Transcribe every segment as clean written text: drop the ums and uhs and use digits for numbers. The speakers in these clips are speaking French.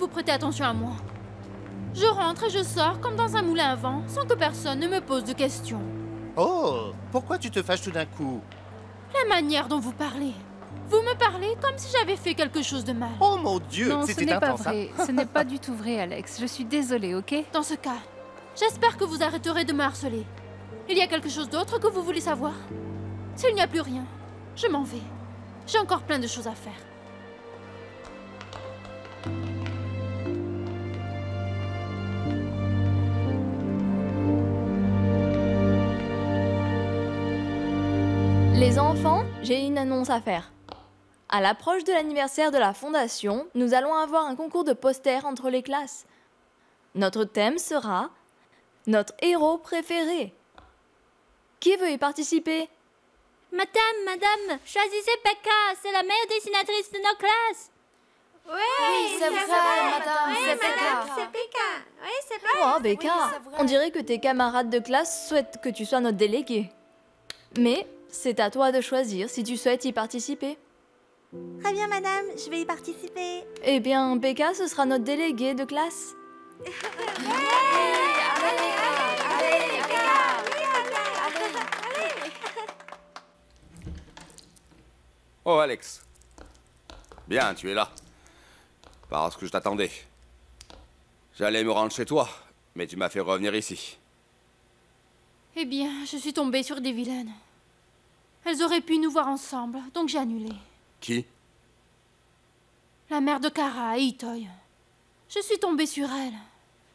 vous prêtez attention à moi. Je rentre et je sors comme dans un moulin à vent, sans que personne ne me pose de questions. Oh, pourquoi tu te fâches tout d'un coup? La manière dont vous parlez. Vous me parlez comme si j'avais fait quelque chose de mal. Oh mon Dieu, Non, ce c'était n'est pas intense. vrai. Ce n'est pas du tout vrai, Alex. Je suis désolée, ok? Dans ce cas, j'espère que vous arrêterez de me harceler. Il y a quelque chose d'autre que vous voulez savoir? S'il n'y a plus rien, je m'en vais. J'ai encore plein de choses à faire. Les enfants, j'ai une annonce à faire. À l'approche de l'anniversaire de la Fondation, nous allons avoir un concours de posters entre les classes. Notre thème sera « Notre héros préféré ». Qui veut y participer? Madame, choisissez Becca, c'est la meilleure dessinatrice de nos classes. Oui, c'est vrai, madame, c'est Becca. C'est Becca. Oui, c'est vrai. Oh, Becca, on dirait que tes camarades de classe souhaitent que tu sois notre déléguée. Mais c'est à toi de choisir si tu souhaites y participer. Très bien, madame, je vais y participer. Eh bien, Becca, ce sera notre déléguée de classe. Oh, Alex. Bien, tu es là. Parce que je t'attendais. J'allais me rendre chez toi, mais tu m'as fait revenir ici. Eh bien, je suis tombée sur des vilaines. Elles auraient pu nous voir ensemble, donc j'ai annulé. Qui? La mère de Kara et Itoy. Je suis tombée sur elle.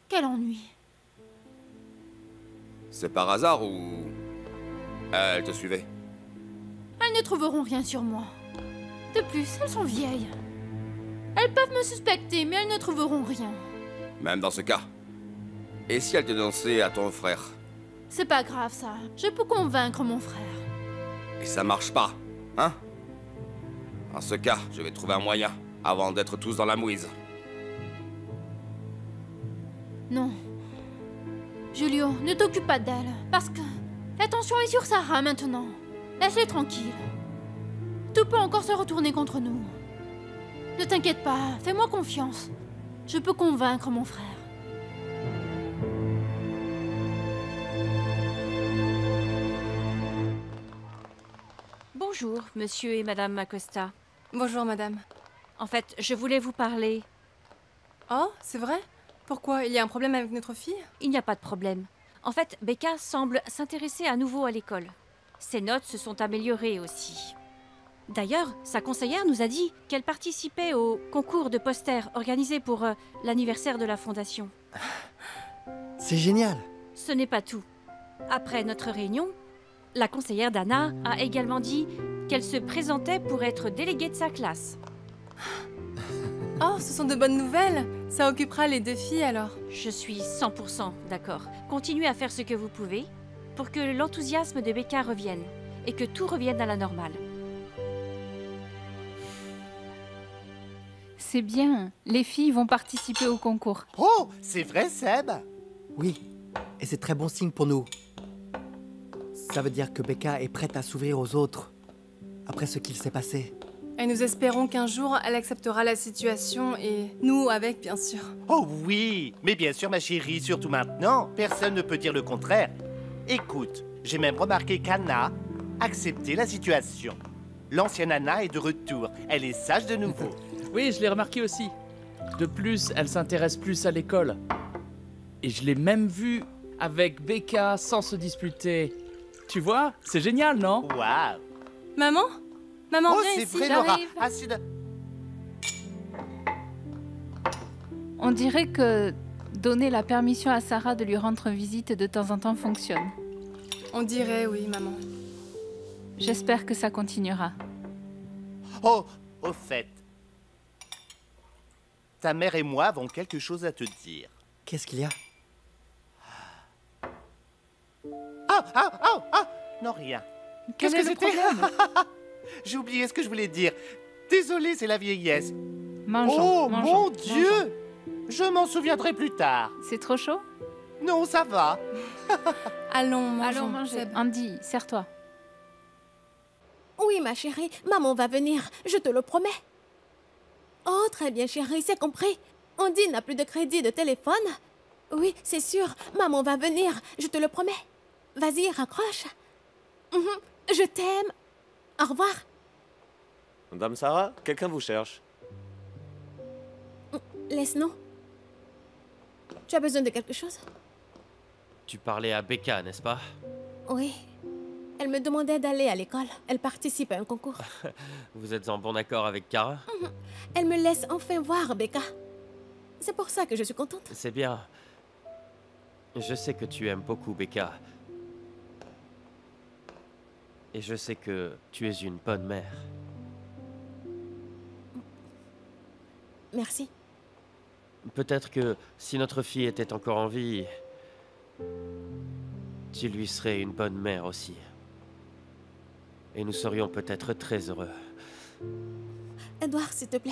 Quel ennui. C'est par hasard ou... Elle te suivait? Elles ne trouveront rien sur moi. De plus, elles sont vieilles. Elles peuvent me suspecter, mais elles ne trouveront rien. Même dans ce cas. Et si elle te dénonçait à ton frère? C'est pas grave, ça. Je peux convaincre mon frère. Et ça marche pas, hein? Dans ce cas, je vais trouver un moyen, avant d'être tous dans la mouise. Non. Julio, ne t'occupe pas d'elle, parce que... l'attention est sur Sarah maintenant. Laisse-les tranquille. Tout peut encore se retourner contre nous. Ne t'inquiète pas, fais-moi confiance. Je peux convaincre mon frère. Bonjour, monsieur et madame Acosta. Bonjour, madame. En fait, je voulais vous parler. Oh, c'est vrai? Pourquoi? Il y a un problème avec notre fille? Il n'y a pas de problème. En fait, Becca semble s'intéresser à nouveau à l'école. Ses notes se sont améliorées aussi. D'ailleurs, sa conseillère nous a dit qu'elle participait au concours de posters organisé pour l'anniversaire de la Fondation. C'est génial. Ce n'est pas tout. Après notre réunion, la conseillère d'Anna a également dit qu'elle se présentait pour être déléguée de sa classe. Oh, ce sont de bonnes nouvelles. Ça occupera les deux filles alors. Je suis 100% d'accord. Continuez à faire ce que vous pouvez pour que l'enthousiasme de Becca revienne et que tout revienne à la normale. C'est bien. Les filles vont participer au concours. Oh, c'est vrai, Seb? Oui, et c'est très bon signe pour nous. Ça veut dire que Becca est prête à s'ouvrir aux autres, après ce qu'il s'est passé. Et nous espérons qu'un jour, elle acceptera la situation et nous avec, bien sûr. Oh oui, mais bien sûr, ma chérie, surtout maintenant, personne ne peut dire le contraire. Écoute, j'ai même remarqué qu'Anna acceptait la situation. L'ancienne Anna est de retour, elle est sage de nouveau. Oui, je l'ai remarqué aussi. De plus, elle s'intéresse plus à l'école. Et je l'ai même vue avec Becca sans se disputer. Tu vois, c'est génial, non? Waouh! Maman? Maman, Oh, viens c'est ici. vrai, Laura. J'arrive. Acide. On dirait que donner la permission à Sarah de lui rendre visite de temps en temps fonctionne. On dirait, oui, maman. J'espère que ça continuera. Oh, au fait, ta mère et moi avons quelque chose à te dire. Qu'est-ce qu'il y a? Non, rien. Quel est le problème? J'ai oublié ce que je voulais dire. Désolé, c'est la vieillesse. Mangeons, Oh, mangeons, mon mangeons. Dieu! Je m'en souviendrai plus tard. C'est trop chaud? Non, ça va. Allons, mangeons. Allons manger. Seb. Andy, serre-toi. Oui, ma chérie, maman va venir, je te le promets. Oh, très bien, chérie, c'est compris. Andy n'a plus de crédit de téléphone. Oui, c'est sûr. Maman va venir, je te le promets. Vas-y, raccroche. Je t'aime. Au revoir. Madame Sarah, quelqu'un vous cherche. Laisse-nous. Tu as besoin de quelque chose? Tu parlais à Becca, n'est-ce pas? Oui. Elle me demandait d'aller à l'école. Elle participe à un concours. Vous êtes en bon accord avec Kara? Elle me laisse enfin voir Becca. C'est pour ça que je suis contente. C'est bien. Je sais que tu aimes beaucoup Becca. Et je sais que tu es une bonne mère. Merci. Peut-être que si notre fille était encore en vie, tu lui serais une bonne mère aussi. Et nous serions peut-être très heureux. Edouard, s'il te plaît.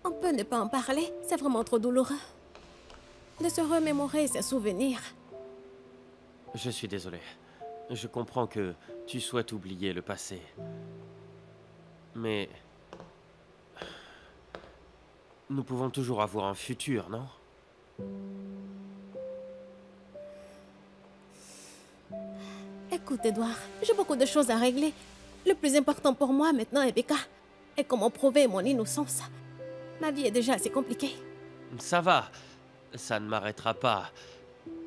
On peut ne pas en parler, c'est vraiment trop douloureux. De se remémorer ces souvenirs. Je suis désolé. Je comprends que tu souhaites oublier le passé. Mais... nous pouvons toujours avoir un futur, non? Écoute, Edouard, j'ai beaucoup de choses à régler. Le plus important pour moi maintenant est Becca. Et comment prouver mon innocence. Ma vie est déjà assez compliquée. Ça va. Ça ne m'arrêtera pas.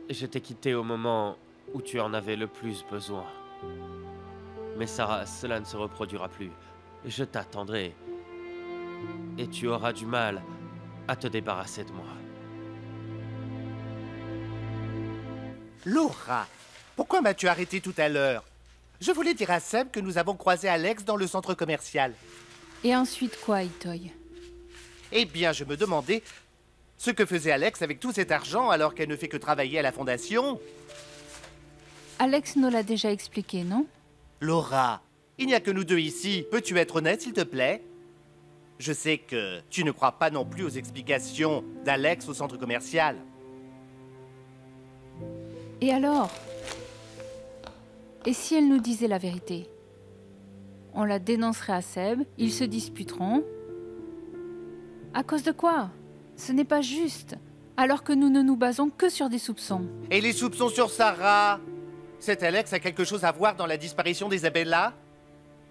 Je t'ai quitté au moment où tu en avais le plus besoin. Mais Sarah, cela ne se reproduira plus. Je t'attendrai. Et tu auras du mal à te débarrasser de moi. Laura, pourquoi m'as-tu arrêté tout à l'heure? Je voulais dire à Seb que nous avons croisé Alex dans le centre commercial. Et ensuite quoi, Itoy? Eh bien, je me demandais ce que faisait Alex avec tout cet argent alors qu'elle ne fait que travailler à la fondation. Alex nous l'a déjà expliqué, non? Laura, il n'y a que nous deux ici. Peux-tu être honnête, s'il te plaît? Je sais que tu ne crois pas non plus aux explications d'Alex au centre commercial. Et alors? Et si elle nous disait la vérité? On la dénoncerait à Seb, ils se disputeront. À cause de quoi? Ce n'est pas juste, alors que nous ne nous basons que sur des soupçons. Et les soupçons sur Sarah? Cet Alex a quelque chose à voir dans la disparition d'Isabella?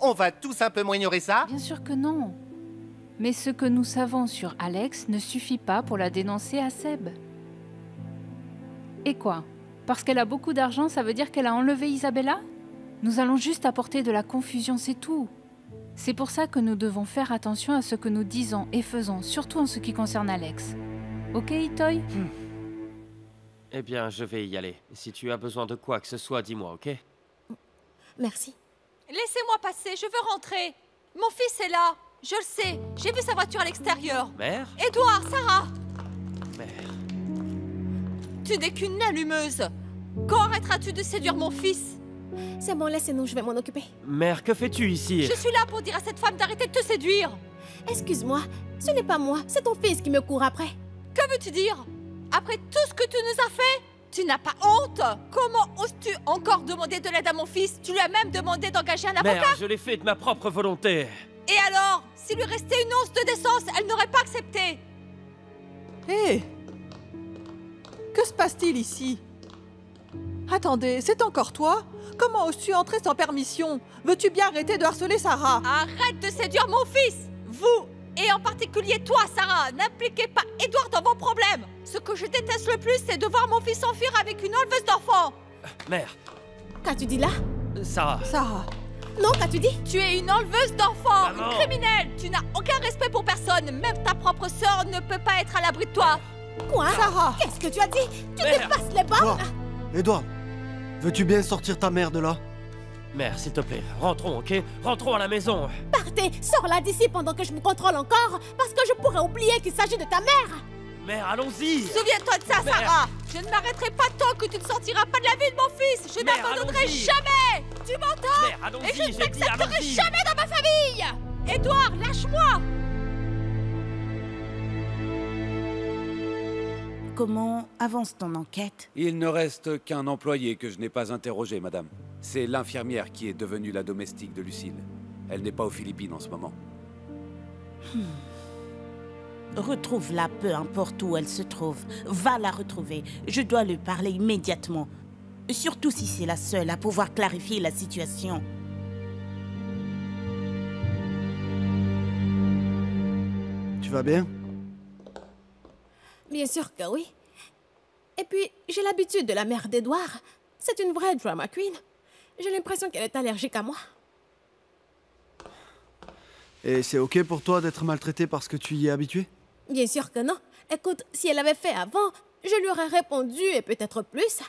On va tout simplement ignorer ça? Bien sûr que non. Mais ce que nous savons sur Alex ne suffit pas pour la dénoncer à Seb. Et quoi? Parce qu'elle a beaucoup d'argent, ça veut dire qu'elle a enlevé Isabella? Nous allons juste apporter de la confusion, c'est tout. C'est pour ça que nous devons faire attention à ce que nous disons et faisons, surtout en ce qui concerne Alex. Ok, Itoy? Eh bien, je vais y aller. Si tu as besoin de quoi que ce soit, dis-moi, ok? Merci. Laissez-moi passer, je veux rentrer. Mon fils est là, je le sais. J'ai vu sa voiture à l'extérieur. Mère? Edouard, Sarah! Mère. Tu n'es qu'une allumeuse. Quand arrêteras-tu de séduire mon fils? C'est bon, laissez-nous, je vais m'en occuper. Mère, que fais-tu ici? Je suis là pour dire à cette femme d'arrêter de te séduire. Excuse-moi, ce n'est pas moi, c'est ton fils qui me court après. Que veux-tu dire? Après tout ce que tu nous as fait, tu n'as pas honte? Comment oses-tu encore demander de l'aide à mon fils? Tu lui as même demandé d'engager un avocat? Mère, je l'ai fait de ma propre volonté. Et alors? S'il lui restait une once de décence, elle n'aurait pas accepté. Hé! Que se passe-t-il ici? Attendez, c'est encore toi? Comment oses-tu entrer sans permission? Veux-tu bien arrêter de harceler Sarah? Arrête de séduire mon fils! Vous, et en particulier toi, Sarah, n'impliquez pas Edouard dans vos problèmes! Ce que je déteste le plus, c'est de voir mon fils s'enfuir avec une enleveuse d'enfants! Mère! Qu'as-tu dit là? Sarah! Sarah! Non, qu'as-tu dit? Tu es une enleveuse d'enfants! Maman. Une criminelle! Tu n'as aucun respect pour personne! Même ta propre sœur ne peut pas être à l'abri de toi! Quoi? Sarah! Qu'est-ce que tu as dit? Tu Mère. dépasses les bornes! Edouard, veux-tu bien sortir ta mère de là? Mère, s'il te plaît, rentrons, ok? Rentrons à la maison. Partez, sors-la d'ici pendant que je me contrôle encore, parce que je pourrais oublier qu'il s'agit de ta mère! Mère, allons-y! Souviens-toi de ça, Mère. Sarah! Je ne m'arrêterai pas tant que tu ne sortiras pas de la vie de mon fils! Je Mère, n'abandonnerai allons-y. jamais! Tu m'entends? Mère, allons-y, Et je j'ai ne dit, t'accepterai allons-y. jamais dans ma famille! Edouard, lâche-moi! Comment avance ton enquête? Il ne reste qu'un employé que je n'ai pas interrogé, madame. C'est l'infirmière qui est devenue la domestique de Lucille. Elle n'est pas aux Philippines en ce moment. Retrouve-la, peu importe où elle se trouve. Va la retrouver. Je dois lui parler immédiatement. Surtout si c'est la seule à pouvoir clarifier la situation. Tu vas bien? Bien sûr que oui. Et puis, j'ai l'habitude de la mère d'Edouard. C'est une vraie drama queen. J'ai l'impression qu'elle est allergique à moi. Et c'est ok pour toi d'être maltraité parce que tu y es habitué? Bien sûr que non. Écoute, si elle avait fait avant, je lui aurais répondu et peut-être plus.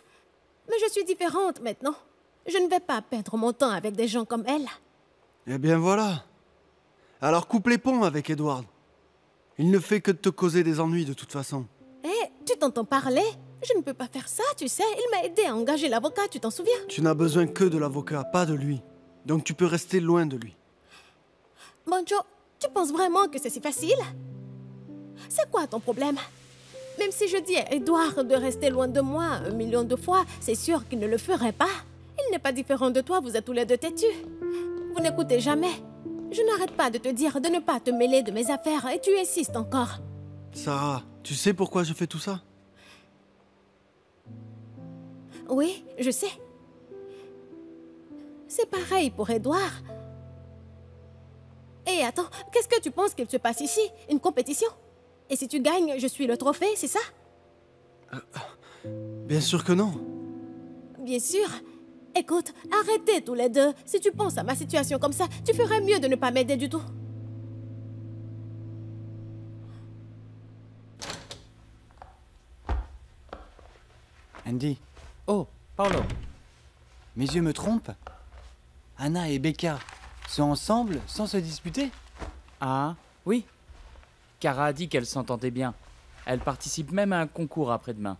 Mais je suis différente maintenant. Je ne vais pas perdre mon temps avec des gens comme elle. Eh bien voilà. Alors coupe les ponts avec Edward. Il ne fait que de te causer des ennuis de toute façon. Hé, tu t'entends parler? Je ne peux pas faire ça, tu sais. Il m'a aidé à engager l'avocat, tu t'en souviens? Tu n'as besoin que de l'avocat, pas de lui. Donc tu peux rester loin de lui. Bonjo, tu penses vraiment que c'est si facile? C'est quoi ton problème? Même si je dis à Edouard de rester loin de moi 1 million de fois, c'est sûr qu'il ne le ferait pas. Il n'est pas différent de toi, vous êtes tous les deux têtus. Vous n'écoutez jamais. Je n'arrête pas de te dire de ne pas te mêler de mes affaires et tu insistes encore. Sarah, tu sais pourquoi je fais tout ça? Oui, je sais. C'est pareil pour Edouard. Et attends, qu'est-ce que tu penses qu'il se passe ici? Une compétition? Et si tu gagnes, je suis le trophée, c'est ça? Bien sûr que non. Bien sûr. Écoute, arrêtez tous les deux. Si tu penses à ma situation comme ça, tu ferais mieux de ne pas m'aider du tout. Andy. Oh, Paolo. Mes yeux me trompent? Anna et Becca sont ensemble sans se disputer? Ah, oui. Kara a dit qu'elle s'entendait bien. Elle participe même à un concours après-demain.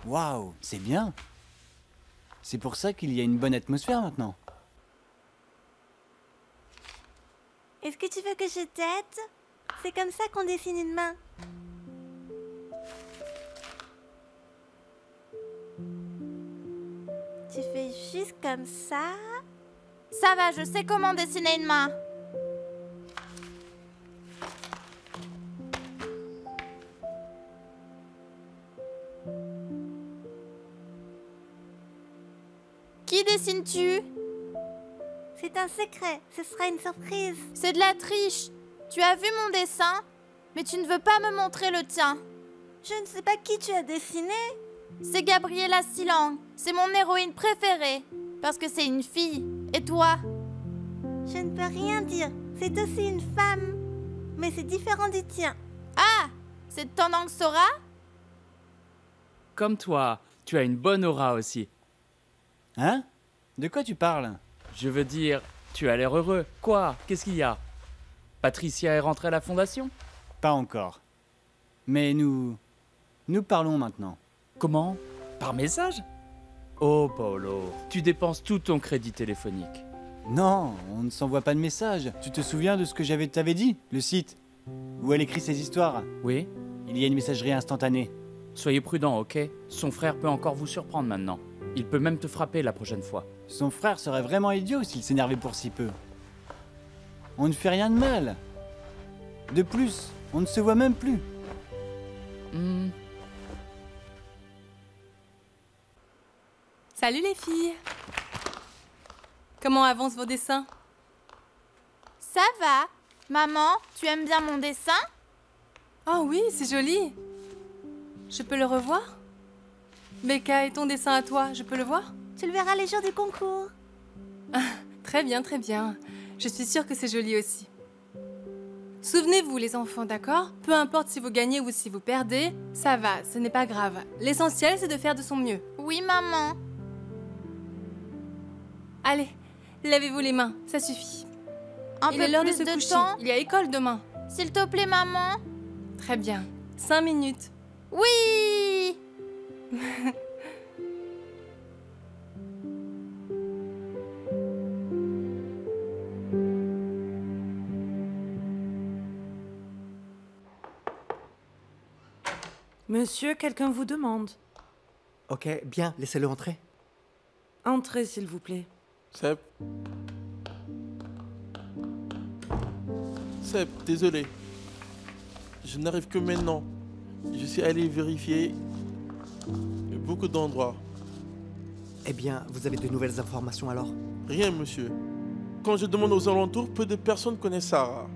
Waouh, c'est bien. C'est pour ça qu'il y a une bonne atmosphère maintenant. Est-ce que tu veux que je t'aide? C'est comme ça qu'on dessine une main. Tu fais juste comme ça. Ça va, je sais comment dessiner une main. Qui dessines-tu? C'est un secret, ce sera une surprise. C'est de la triche. Tu as vu mon dessin, mais tu ne veux pas me montrer le tien. Je ne sais pas qui tu as dessiné. C'est Gabriella Silang. C'est mon héroïne préférée. Parce que c'est une fille. Et toi? Je ne peux rien dire. C'est aussi une femme. Mais c'est différent du tien. Ah! C'est Tendang Sora? Comme toi, tu as une bonne aura aussi. Hein? De quoi tu parles? Je veux dire, tu as l'air heureux. Quoi? Qu'est-ce qu'il y a? Patricia est rentrée à la fondation? Pas encore. Mais nous parlons maintenant. Comment? Par message? Oh, Paolo, tu dépenses tout ton crédit téléphonique. Non, on ne s'envoie pas de message. Tu te souviens de ce que t'avais dit? Le site où elle écrit ses histoires? Oui. Il y a une messagerie instantanée. Soyez prudent, ok? Son frère peut encore vous surprendre maintenant. Il peut même te frapper la prochaine fois. Son frère serait vraiment idiot s'il s'énervait pour si peu. On ne fait rien de mal. De plus, on ne se voit même plus. Salut les filles. Comment avancent vos dessins? Ça va. Maman, tu aimes bien mon dessin? Oh oui, c'est joli. Je peux le revoir? Becca, et ton dessin à toi, je peux le voir? Tu le verras les jours du concours. Très bien, très bien. Je suis sûre que c'est joli aussi. Souvenez-vous les enfants, d'accord? Peu importe si vous gagnez ou si vous perdez, ça va, ce n'est pas grave. L'essentiel, c'est de faire de son mieux. Oui, maman. Allez, lavez-vous les mains, ça suffit. Il est l'heure de se coucher. Il y a école demain. S'il te plaît, maman. Très bien. 5 minutes. Oui. Monsieur, quelqu'un vous demande. Ok, bien, laissez-le entrer. Entrez, s'il vous plaît. Seb, désolé. je n'arrive que maintenant. Je suis allé vérifier beaucoup d'endroits. Eh bien, vous avez de nouvelles informations alors? Rien, monsieur. Quand je demande aux alentours, peu de personnes connaissent Sarah.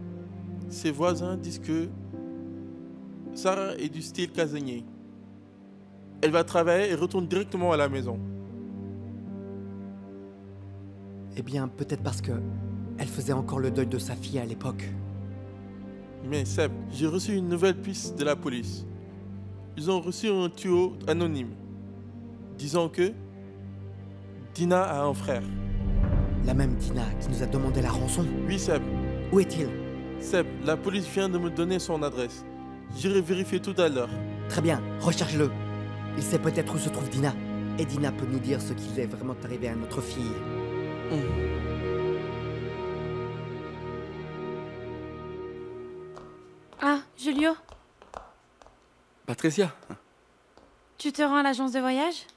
Ses voisins disent que Sarah est du style casanier. Elle va travailler et retourne directement à la maison. Eh bien, peut-être parce que elle faisait encore le deuil de sa fille à l'époque. Mais Seb, j'ai reçu une nouvelle piste de la police. Ils ont reçu un tuyau anonyme, disant que Dina a un frère. La même Dina qui nous a demandé la rançon? Oui, Seb. Où est-il? Seb, la police vient de me donner son adresse. J'irai vérifier tout à l'heure. Très bien, recherche-le. Il sait peut-être où se trouve Dina. Et Dina peut nous dire ce qu'il est vraiment arrivé à notre fille. Ah, Julio, Patricia? tu te rends à l'agence de voyage?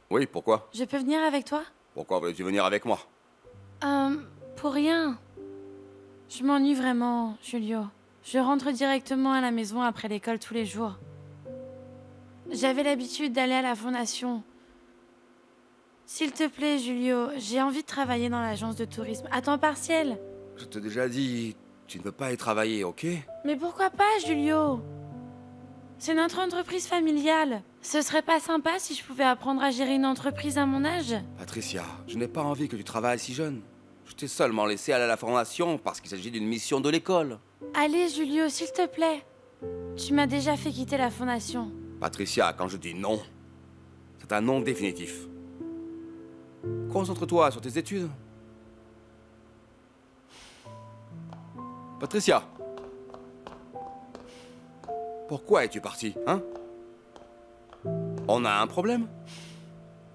Oui, pourquoi? Je peux venir avec toi? Pourquoi veux-tu venir avec moi? Pour rien. Je m'ennuie vraiment, Julio. Je rentre directement à la maison après l'école tous les jours. J'avais l'habitude d'aller à la fondation. S'il te plaît, Julio, j'ai envie de travailler dans l'agence de tourisme à temps partiel. Je t'ai déjà dit, tu ne veux pas y travailler, ok? Mais pourquoi pas, Julio? C'est notre entreprise familiale. Ce serait pas sympa si je pouvais apprendre à gérer une entreprise à mon âge? Patricia, je n'ai pas envie que tu travailles si jeune. Je t'ai seulement laissé aller à la formation parce qu'il s'agit d'une mission de l'école. Allez, Julio, s'il te plaît. Tu m'as déjà fait quitter la fondation. Patricia, quand je dis non, c'est un non définitif. Concentre-toi sur tes études. Patricia, pourquoi es-tu partie, hein? On a un problème?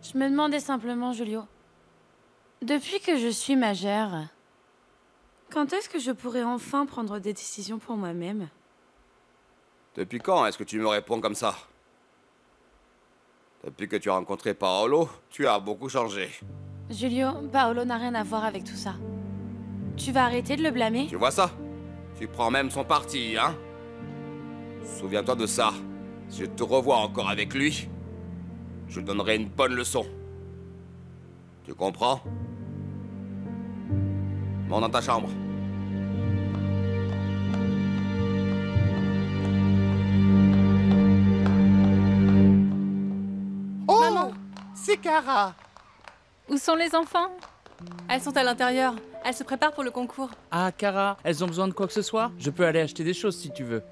Je me demandais simplement, Julio. Depuis que je suis majeure, quand est-ce que je pourrais enfin prendre des décisions pour moi-même? Depuis quand est-ce que tu me réponds comme ça? Depuis que tu as rencontré Paolo, tu as beaucoup changé. Julio, Paolo n'a rien à voir avec tout ça. Tu vas arrêter de le blâmer? Tu vois ça? Tu prends même son parti, hein? Souviens-toi de ça. Si je te revois encore avec lui, je lui donnerai une bonne leçon. Tu comprends? Monte dans ta chambre. Oh! Maman! C'est Kara! Où sont les enfants? Elles sont à l'intérieur. Elles se préparent pour le concours. Ah, Kara, elles ont besoin de quoi que ce soit? Je peux aller acheter des choses si tu veux.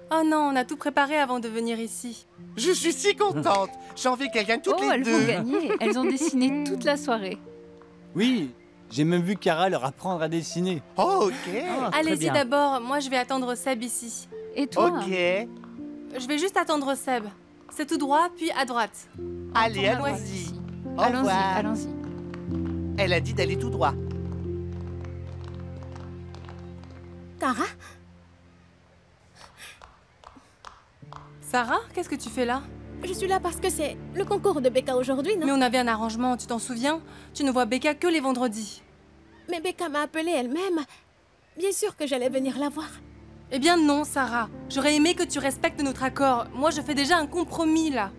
Oh non, on a tout préparé avant de venir ici. Je suis si contente! J'ai envie qu'elles gagnent toutes les deux! Elles vont gagner. Elles ont dessiné toute la soirée. Oui, j'ai même vu Kara leur apprendre à dessiner. Oh, ok! Allez-y d'abord, moi je vais attendre Seb ici. Et toi? Ok! Je vais juste attendre Seb. C'est tout droit, puis à droite. Allez, allons-y! Au Allons-y, revoir. allons-y. Elle a dit d'aller tout droit. Kara? Sarah, qu'est-ce que tu fais là? Je suis là parce que c'est le concours de Becca aujourd'hui, non? Mais on avait un arrangement, tu t'en souviens? Tu ne vois Becca que les vendredis. Mais Becca m'a appelée elle-même. Bien sûr que j'allais venir la voir. Eh bien non, Sarah. J'aurais aimé que tu respectes notre accord. Moi, je fais déjà un compromis, là.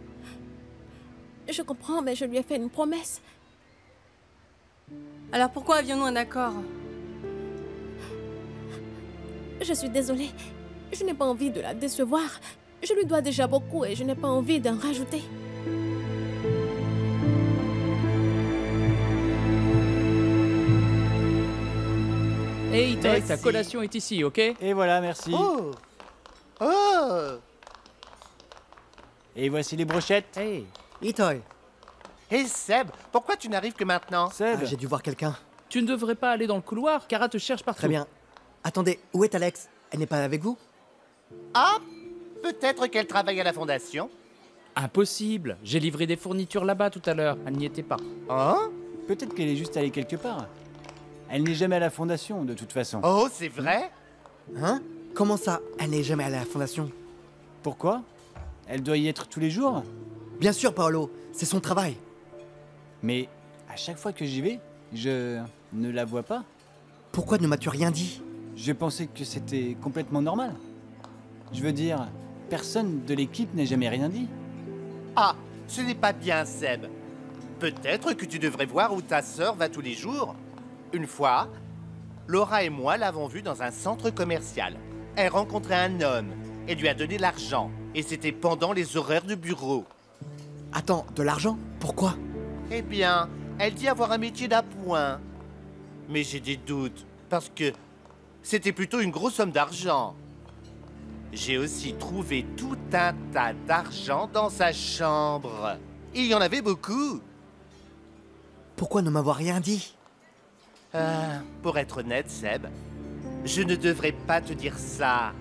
Je comprends, mais je lui ai fait une promesse. Alors pourquoi avions-nous un accord? Je suis désolée. Je n'ai pas envie de la décevoir. Je lui dois déjà beaucoup et je n'ai pas envie d'en rajouter. Hey, Itoy, Merci. ta collation est ici, ok? Et voilà, merci. Oh! Oh! Et voici les brochettes. Hey! Itoy, Hé Seb, pourquoi tu n'arrives que maintenant? Seb, j'ai dû voir quelqu'un. Tu ne devrais pas aller dans le couloir, Kara te cherche partout. Très bien. Attendez, où est Alex? Elle n'est pas avec vous? Ah! Peut-être qu'elle travaille à la fondation? Impossible. J'ai livré des fournitures là-bas tout à l'heure. Elle n'y était pas. Hein? peut-être qu'elle est juste allée quelque part. Elle n'est jamais à la fondation, de toute façon. Oh, c'est vrai? Hein? Comment ça, elle n'est jamais à la fondation? Pourquoi? Elle doit y être tous les jours? Bien sûr, Paolo, c'est son travail. Mais à chaque fois que j'y vais, je ne la vois pas. Pourquoi ne m'as-tu rien dit? Je pensais que c'était complètement normal. Je veux dire, personne de l'équipe n'a jamais rien dit. Ah, ce n'est pas bien, Seb. Peut-être que tu devrais voir où ta sœur va tous les jours. Une fois, Laura et moi l'avons vue dans un centre commercial. Elle rencontrait un homme et lui a donné de l'argent. Et c'était pendant les horaires de bureau. Attends, de l'argent? Pourquoi? Eh bien, elle dit avoir un métier d'appoint. Mais j'ai des doutes, parce que c'était plutôt une grosse somme d'argent. J'ai aussi trouvé tout un tas d'argent dans sa chambre. Il y en avait beaucoup. Pourquoi ne m'avoir rien dit? Pour être honnête, Seb, je ne devrais pas te dire ça.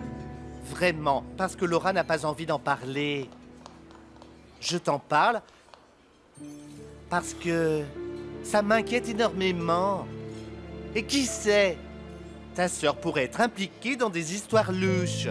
Vraiment, parce que Laura n'a pas envie d'en parler. Je t'en parle parce que ça m'inquiète énormément. Et qui sait, ta sœur pourrait être impliquée dans des histoires louches.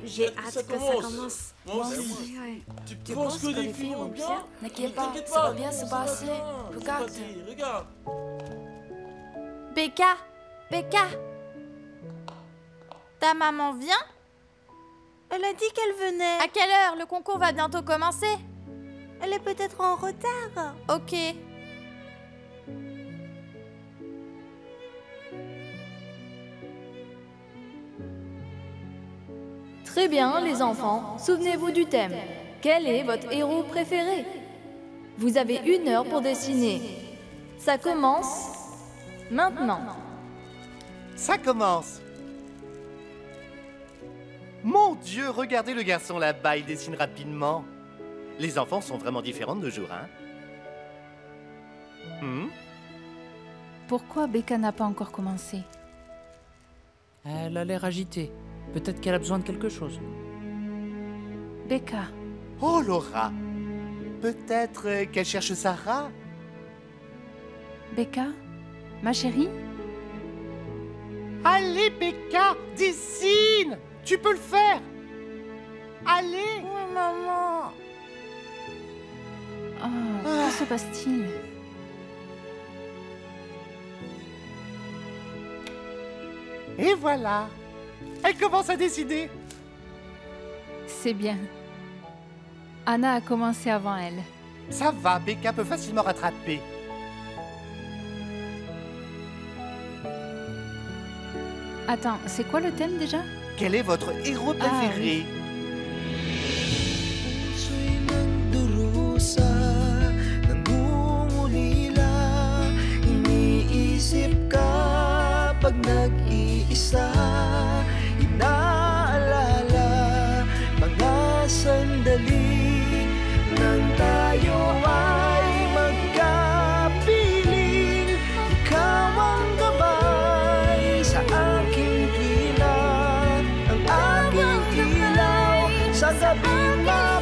J'ai hâte que ça commence. Moi aussi. Tu penses que les filles vont bien? N'inquiète pas, ça va bien se passer. Regarde. Regarde. Becca, Becca, ta maman vient? Elle a dit qu'elle venait. À quelle heure? Le concours va bientôt commencer. Elle est peut-être en retard. Ok. Très bien, les enfants. Souvenez-vous du thème. Quel est votre héros préféré? Vous avez 1 heure pour dessiner. Ça commence maintenant. Ça commence. Mon Dieu, regardez le garçon là-bas, il dessine rapidement. Les enfants sont vraiment différents de nos jours, hein? Pourquoi Becca n'a pas encore commencé? Elle a l'air agitée. Peut-être qu'elle a besoin de quelque chose. Becca. Oh, Laura. Peut-être qu'elle cherche Sarah? Becca? Ma chérie? Allez, Becca, dessine! Tu peux le faire! Allez! Oui, maman. Oh, que se passe-t-il? Et voilà! Elle commence à dessiner! C'est bien. Anna a commencé avant elle. Ça va, Becca peut facilement rattraper. Attends, c'est quoi le thème déjà? Quel est votre héros préféré? Sa gabing